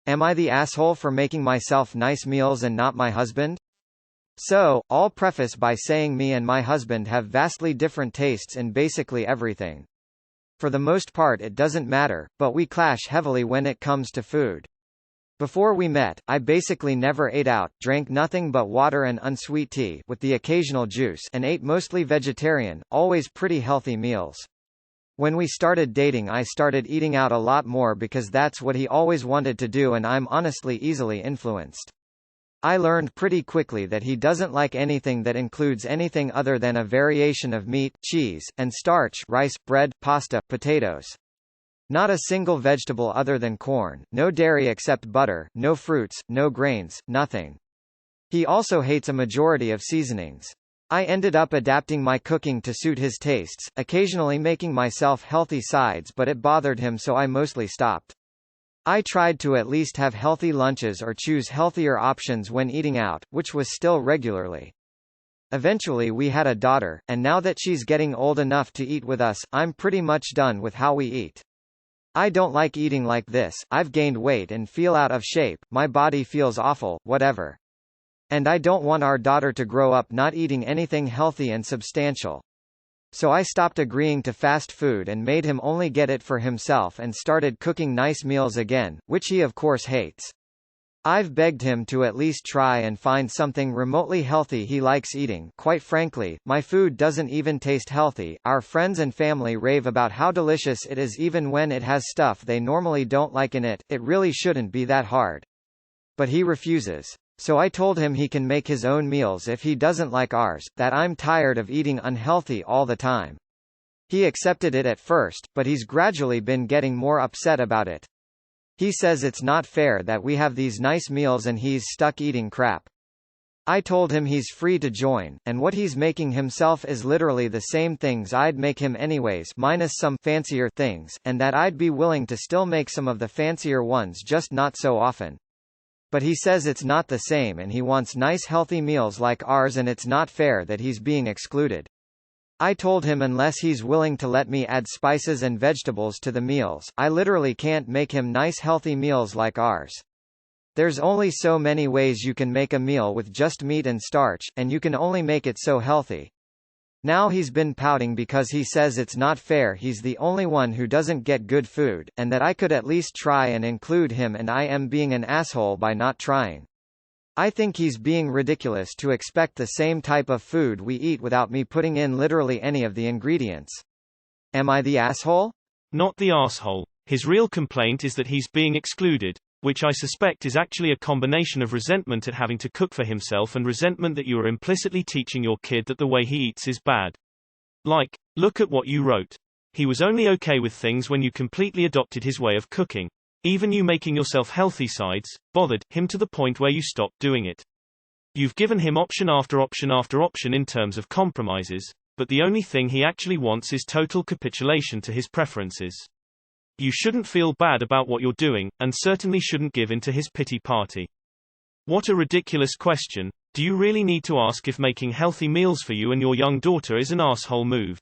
Am I the asshole for making myself nice meals and not my husband? So, I'll preface by saying me and my husband have vastly different tastes in basically everything. For the most part it doesn't matter, but we clash heavily when it comes to food. Before we met, I basically never ate out, drank nothing but water and unsweet tea with the occasional juice, and ate mostly vegetarian, always pretty healthy meals. When we started dating I started eating out a lot more because that's what he always wanted to do and I'm honestly easily influenced. I learned pretty quickly that he doesn't like anything that includes anything other than a variation of meat, cheese, and starch, rice, bread, pasta, potatoes. Not a single vegetable other than corn, no dairy except butter, no fruits, no grains, nothing. He also hates a majority of seasonings. I ended up adapting my cooking to suit his tastes, occasionally making myself healthy sides but it bothered him so I mostly stopped. I tried to at least have healthy lunches or choose healthier options when eating out, which was still regularly. Eventually we had a daughter, and now that she's getting old enough to eat with us, I'm pretty much done with how we eat. I don't like eating like this, I've gained weight and feel out of shape, my body feels awful, whatever. And I don't want our daughter to grow up not eating anything healthy and substantial. So I stopped agreeing to fast food and made him only get it for himself and started cooking nice meals again, which he of course hates. I've begged him to at least try and find something remotely healthy he likes eating. Quite frankly, my food doesn't even taste healthy. Our friends and family rave about how delicious it is even when it has stuff they normally don't like in it. It really shouldn't be that hard. But he refuses. So I told him he can make his own meals if he doesn't like ours, that I'm tired of eating unhealthy all the time. He accepted it at first, but he's gradually been getting more upset about it. He says it's not fair that we have these nice meals and he's stuck eating crap. I told him he's free to join, and what he's making himself is literally the same things I'd make him anyways minus some fancier things, and that I'd be willing to still make some of the fancier ones just not so often. But he says it's not the same and he wants nice healthy meals like ours and it's not fair that he's being excluded. I told him unless he's willing to let me add spices and vegetables to the meals, I literally can't make him nice healthy meals like ours. There's only so many ways you can make a meal with just meat and starch, and you can only make it so healthy. Now he's been pouting because he says it's not fair he's the only one who doesn't get good food, and that I could at least try and include him and I am being an asshole by not trying. I think he's being ridiculous to expect the same type of food we eat without me putting in literally any of the ingredients. Am I the asshole? Not the asshole. His real complaint is that he's being excluded, which I suspect is actually a combination of resentment at having to cook for himself and resentment that you are implicitly teaching your kid that the way he eats is bad. Like, look at what you wrote. He was only okay with things when you completely adopted his way of cooking. Even you making yourself healthy sides bothered him to the point where you stopped doing it. You've given him option after option after option in terms of compromises, but the only thing he actually wants is total capitulation to his preferences. You shouldn't feel bad about what you're doing, and certainly shouldn't give in to his pity party. What a ridiculous question. Do you really need to ask if making healthy meals for you and your young daughter is an asshole move?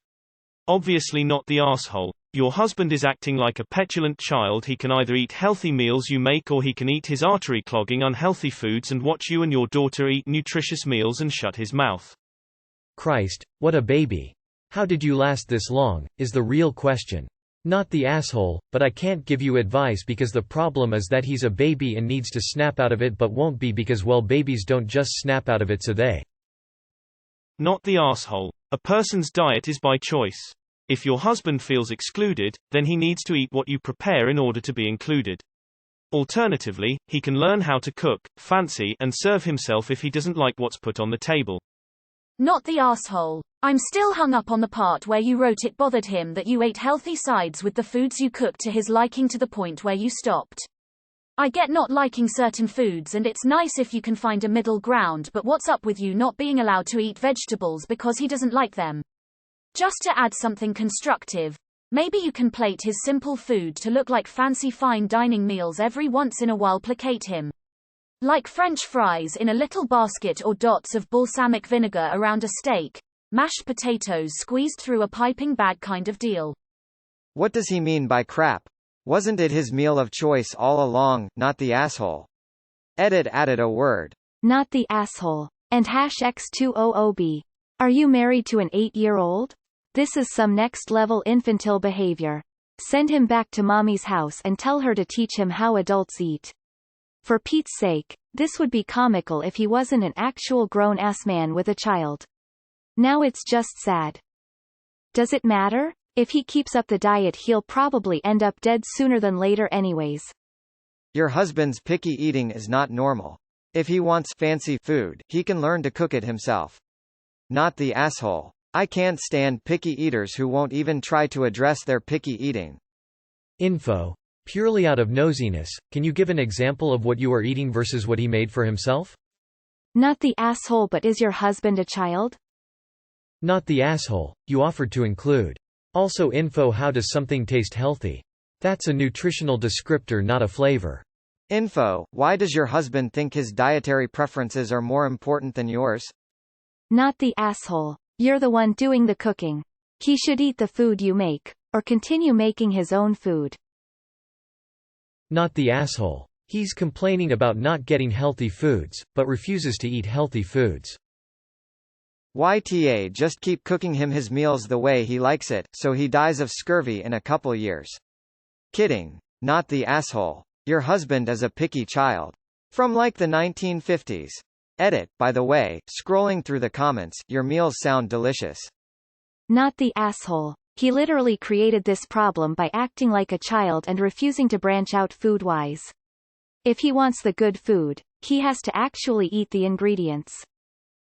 Obviously not the asshole. Your husband is acting like a petulant child. He can either eat healthy meals you make or he can eat his artery-clogging unhealthy foods and watch you and your daughter eat nutritious meals and shut his mouth. Christ, what a baby. How did you last this long, is the real question. Not the asshole, but I can't give you advice because the problem is that he's a baby and needs to snap out of it but won't be because well babies don't just snap out of it so they. Not the asshole. A person's diet is by choice. If your husband feels excluded, then he needs to eat what you prepare in order to be included. Alternatively, he can learn how to cook, fancy, and serve himself if he doesn't like what's put on the table. Not the asshole. I'm still hung up on the part where you wrote it bothered him that you ate healthy sides with the foods you cooked to his liking to the point where you stopped. I get not liking certain foods and it's nice if you can find a middle ground, but what's up with you not being allowed to eat vegetables because he doesn't like them? Just to add something constructive, maybe you can plate his simple food to look like fancy fine dining meals every once in a while. Placate him. Like French fries in a little basket or dots of balsamic vinegar around a steak, mashed potatoes squeezed through a piping bag kind of deal. What does he mean by crap? Wasn't it his meal of choice all along, not the asshole? Edit added a word. Not the asshole. And #X200B. Are you married to an 8-year-old? This is some next-level infantile behavior. Send him back to mommy's house and tell her to teach him how adults eat. For Pete's sake, this would be comical if he wasn't an actual grown-ass man with a child. Now it's just sad. Does it matter? If he keeps up the diet he'll probably end up dead sooner than later anyways. Your husband's picky eating is not normal. If he wants fancy food, he can learn to cook it himself. Not the asshole. I can't stand picky eaters who won't even try to address their picky eating. Info. Purely out of nosiness, can you give an example of what you are eating versus what he made for himself? Not the asshole, but is your husband a child? Not the asshole, you offered to include. Also info. How does something taste healthy? That's a nutritional descriptor, not a flavor. Info. Why does your husband think his dietary preferences are more important than yours? Not the asshole. You're the one doing the cooking. He should eat the food you make, or continue making his own food. Not the asshole. He's complaining about not getting healthy foods, but refuses to eat healthy foods. YTA. Just keep cooking him his meals the way he likes it, so he dies of scurvy in a couple years. Kidding. Not the asshole. Your husband is a picky child. From like the 1950s. Edit. By the way, scrolling through the comments, your meals sound delicious. Not the asshole. He literally created this problem by acting like a child and refusing to branch out food-wise. If he wants the good food, he has to actually eat the ingredients.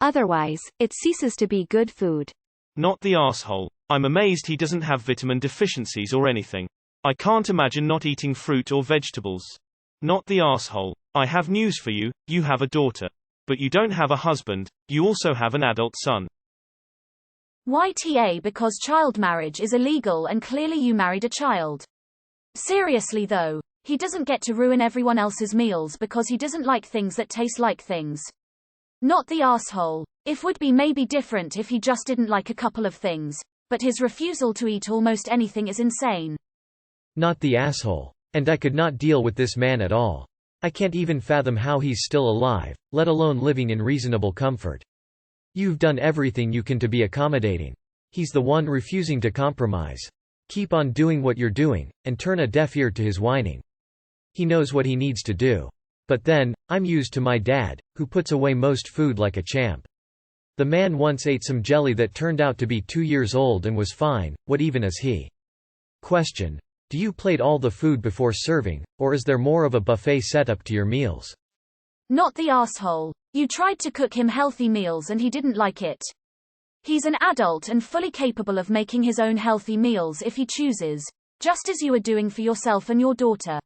Otherwise, it ceases to be good food. Not the asshole. I'm amazed he doesn't have vitamin deficiencies or anything. I can't imagine not eating fruit or vegetables. Not the asshole. I have news for you, you have a daughter. But you don't have a husband, you also have an adult son. YTA. Because child marriage is illegal and clearly you married a child. Seriously though, he doesn't get to ruin everyone else's meals because he doesn't like things that taste like things. Not the asshole. It would be maybe different if he just didn't like a couple of things, but his refusal to eat almost anything is insane. Not the asshole. And I could not deal with this man at all. I can't even fathom how he's still alive, let alone living in reasonable comfort. You've done everything you can to be accommodating. He's the one refusing to compromise. Keep on doing what you're doing, and turn a deaf ear to his whining. He knows what he needs to do. But then, I'm used to my dad, who puts away most food like a champ. The man once ate some jelly that turned out to be 2 years old and was fine. What even is he? Question. Do you plate all the food before serving, or is there more of a buffet setup to your meals? Not the asshole. You tried to cook him healthy meals and he didn't like it. He's an adult and fully capable of making his own healthy meals if he chooses, just as you are doing for yourself and your daughter.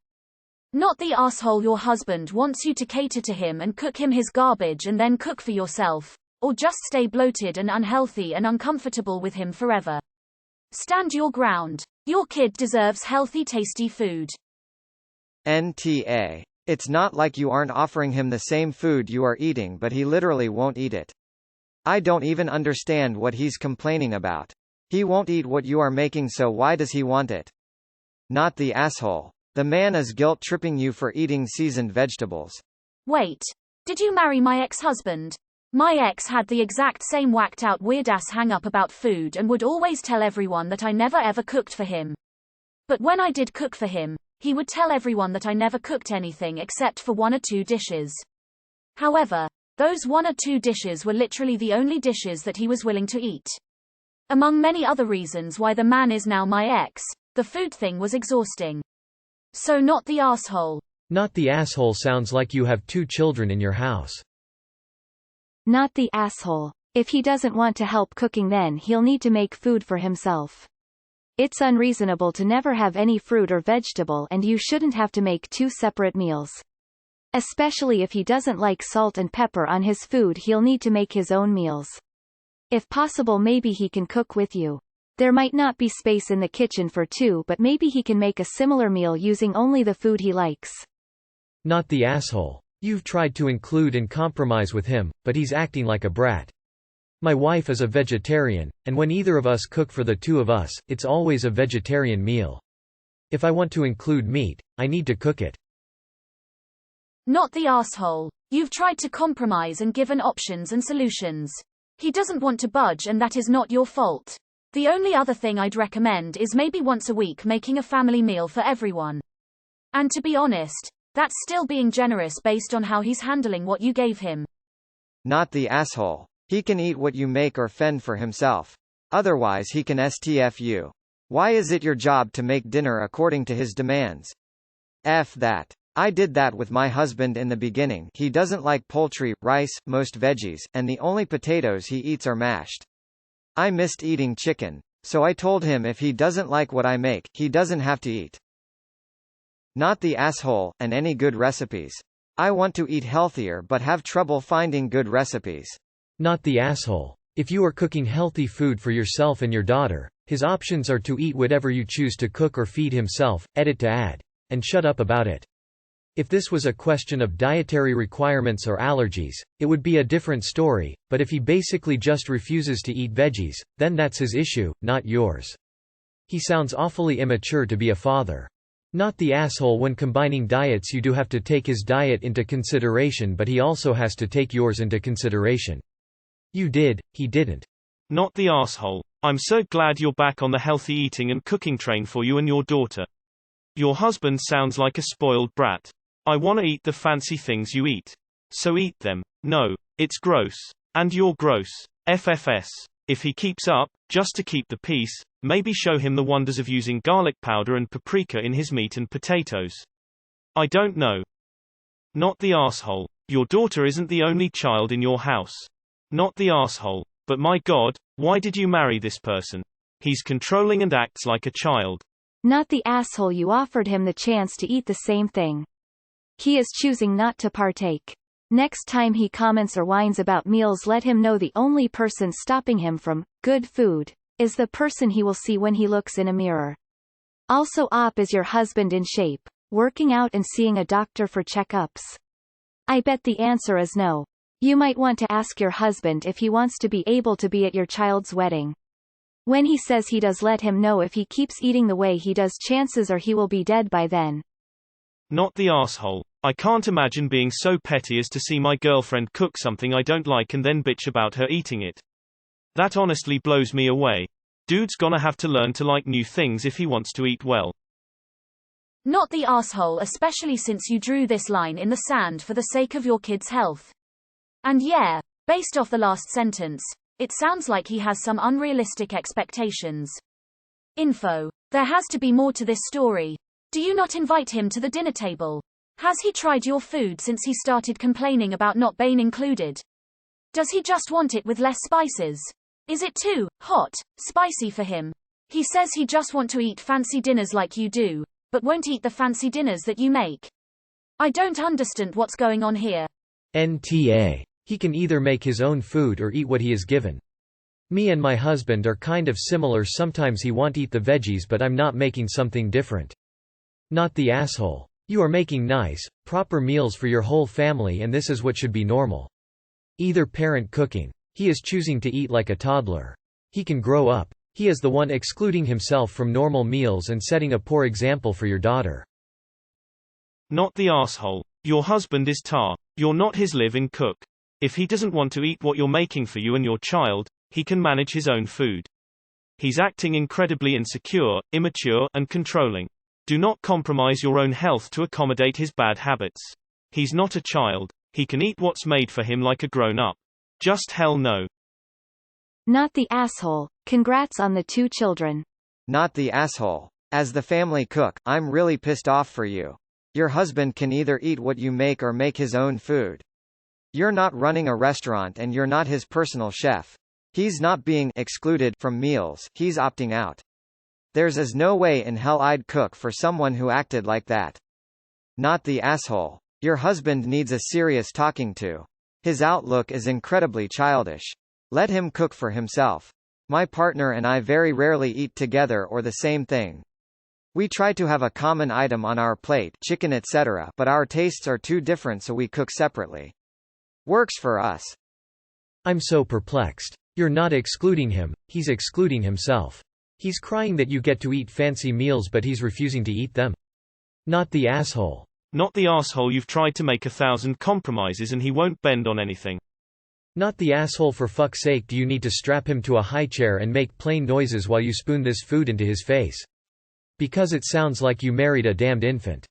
Not the asshole. Your husband wants you to cater to him and cook him his garbage and then cook for yourself, or just stay bloated and unhealthy and uncomfortable with him forever. Stand your ground. Your kid deserves healthy, tasty food. NTA. It's not like you aren't offering him the same food you are eating, but he literally won't eat it. I don't even understand what he's complaining about. He won't eat what you are making, so why does he want it? Not the asshole. The man is guilt-tripping you for eating seasoned vegetables. Wait. Did you marry my ex-husband? My ex had the exact same whacked-out weird-ass hang-up about food and would always tell everyone that I never ever cooked for him. But when I did cook for him, he would tell everyone that I never cooked anything except for 1 or 2 dishes. However, those 1 or 2 dishes were literally the only dishes that he was willing to eat. Among many other reasons why the man is now my ex, the food thing was exhausting. So not the asshole. Not the asshole sounds like you have 2 children in your house. Not the asshole. If he doesn't want to help cooking, then he'll need to make food for himself. It's unreasonable to never have any fruit or vegetable, and you shouldn't have to make 2 separate meals. Especially if he doesn't like salt and pepper on his food, he'll need to make his own meals. If possible, maybe he can cook with you. There might not be space in the kitchen for 2, but maybe he can make a similar meal using only the food he likes. Not the asshole. You've tried to include and compromise with him, but he's acting like a brat. My wife is a vegetarian, and when either of us cook for the 2 of us, it's always a vegetarian meal. If I want to include meat, I need to cook it. Not the asshole. You've tried to compromise and given options and solutions. He doesn't want to budge, and that is not your fault. The only other thing I'd recommend is maybe once a week making a family meal for everyone. And to be honest, that's still being generous based on how he's handling what you gave him. Not the asshole. He can eat what you make or fend for himself. Otherwise he can STF you. Why is it your job to make dinner according to his demands? F that. I did that with my husband in the beginning. He doesn't like poultry, rice, most veggies, and the only potatoes he eats are mashed. I missed eating chicken, so I told him if he doesn't like what I make, he doesn't have to eat. Not the asshole, and any good recipes. I want to eat healthier but have trouble finding good recipes. Not the asshole. If you are cooking healthy food for yourself and your daughter, his options are to eat whatever you choose to cook or feed himself, edit to add, and shut up about it. If this was a question of dietary requirements or allergies, it would be a different story, but if he basically just refuses to eat veggies, then that's his issue, not yours. He sounds awfully immature to be a father. Not the asshole. When combining diets, you do have to take his diet into consideration, but he also has to take yours into consideration. You did, he didn't. Not the asshole. I'm so glad you're back on the healthy eating and cooking train for you and your daughter. Your husband sounds like a spoiled brat. I want to eat the fancy things you eat. So eat them. No, it's gross. And you're gross. FFS. If he keeps up, just to keep the peace, maybe show him the wonders of using garlic powder and paprika in his meat and potatoes. I don't know. Not the asshole. Your daughter isn't the only child in your house. Not the asshole. But my God, why did you marry this person? He's controlling and acts like a child. Not the asshole. You offered him the chance to eat the same thing. He is choosing not to partake. Next time he comments or whines about meals, let him know the only person stopping him from good food is the person he will see when he looks in a mirror. Also, is your husband in shape, working out and seeing a doctor for checkups? I bet the answer is no. You might want to ask your husband if he wants to be able to be at your child's wedding. When he says he does, let him know if he keeps eating the way he does, chances are he will be dead by then. Not the asshole. I can't imagine being so petty as to see my girlfriend cook something I don't like and then bitch about her eating it. That honestly blows me away. Dude's gonna have to learn to like new things if he wants to eat well. Not the asshole, especially since you drew this line in the sand for the sake of your kid's health. And yeah, based off the last sentence, it sounds like he has some unrealistic expectations. Info. There has to be more to this story. Do you not invite him to the dinner table? Has he tried your food since he started complaining about not being included? Does he just want it with less spices? Is it too hot, spicy for him? He says he just want to eat fancy dinners like you do, but won't eat the fancy dinners that you make. I don't understand what's going on here. NTA. He can either make his own food or eat what he is given. Me and my husband are kind of similar. Sometimes he won't eat the veggies, but I'm not making something different. Not the asshole. You are making nice, proper meals for your whole family, and this is what should be normal. Either parent cooking. He is choosing to eat like a toddler. He can grow up. He is the one excluding himself from normal meals and setting a poor example for your daughter. Not the asshole. Your husband is tar. You're not his live-in cook. If he doesn't want to eat what you're making for you and your child, he can manage his own food. He's acting incredibly insecure, immature, and controlling. Do not compromise your own health to accommodate his bad habits. He's not a child. He can eat what's made for him like a grown-up. Just hell no. Not the asshole. Congrats on the 2 children. Not the asshole. As the family cook, I'm really pissed off for you. Your husband can either eat what you make or make his own food. You're not running a restaurant and you're not his personal chef. He's not being excluded from meals, he's opting out. There's no way in hell I'd cook for someone who acted like that. Not the asshole. Your husband needs a serious talking to. His outlook is incredibly childish. Let him cook for himself. My partner and I very rarely eat together or the same thing. We try to have a common item on our plate, chicken etc., but our tastes are too different, so we cook separately. Works for us. I'm so perplexed. You're not excluding him, he's excluding himself. He's crying that you get to eat fancy meals but he's refusing to eat them. Not the asshole. Not the asshole you've tried to make 1,000 compromises and he won't bend on anything. Not the asshole for fuck's sake do you need to strap him to a high chair and make plain noises while you spoon this food into his face. Because it sounds like you married a damned infant.